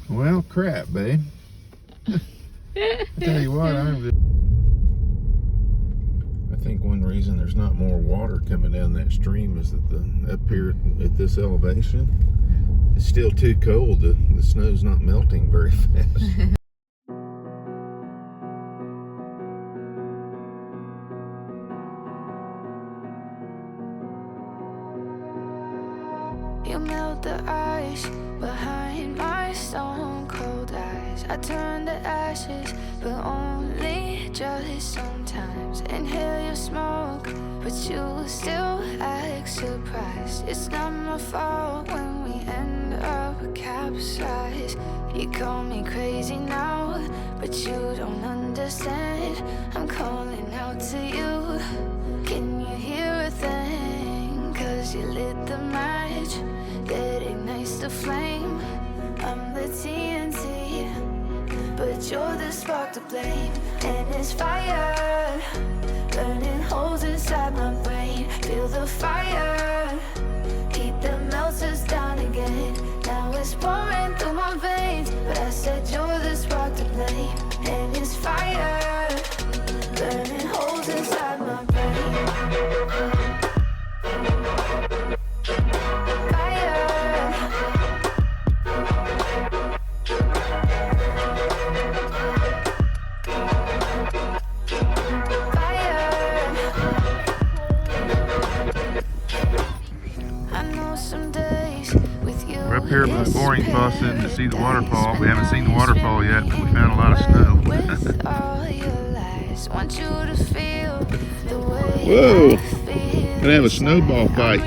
Well, crap, babe. I tell you what, I think one reason there's not more water coming down that stream is that up here at this elevation, it's still too cold. The snow's not melting very fast. You melt the ice behind my stone cold eyes. I turn to ashes, but only just sometimes. Inhale your smoke, but you still act surprised. It's not my fault when we end up capsized. You call me crazy now, but you don't understand. I'm calling out to you. Can you hear a thing? 'Cause you lit the match that ignites the flame. I'm the TNT, but you're the spark to blame. And it's fire, burning holes inside my brain. Feel the fire, heat that melts us down again. Now it's pouring through my veins, but I said you're the spark to blame. And it's fire, burning holes inside my brain. We're up here by Voringfossen to see the waterfall. We haven't seen the waterfall yet, but we found a lot of snow. Whoa! Gonna have a snowball fight.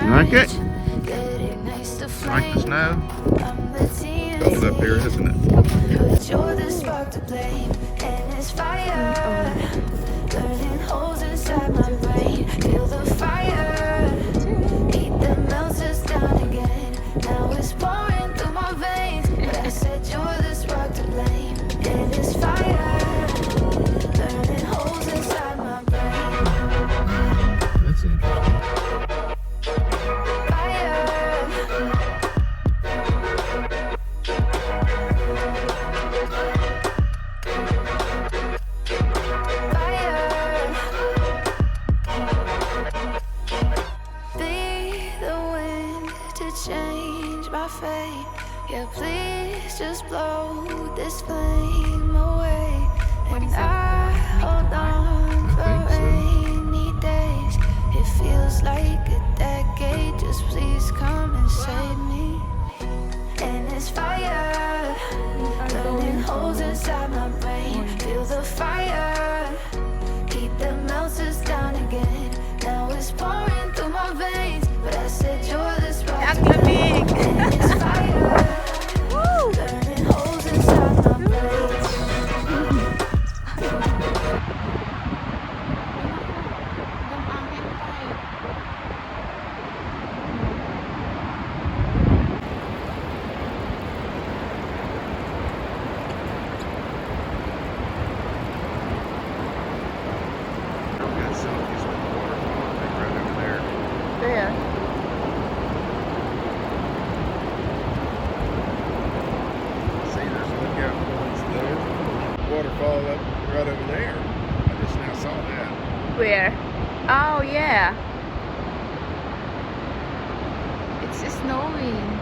You like it? Like the snow? Cold up here, isn't it? You're the spark to blame, and it's fire, burning holes inside my brain. Feel the fire, heat that melts us down again. Now it's pouring through my veins, but I said you're the spark to blame, and it's fire, burning holes inside my brain. That's interesting. Change my fate, yeah, please just blow this flame away. And I hold on for rainy days. It feels like a decade, just please come and save me. And it's fire, burning holes inside my brain. Feel the fire, heat that melts us down again. Now it's pouring through my veins, but I said you're the spark. And it's fire, burning holes inside my brain. There. See, there's lookout points there. Waterfall up right over there. I just now saw that. Where? Oh yeah. It's snowing.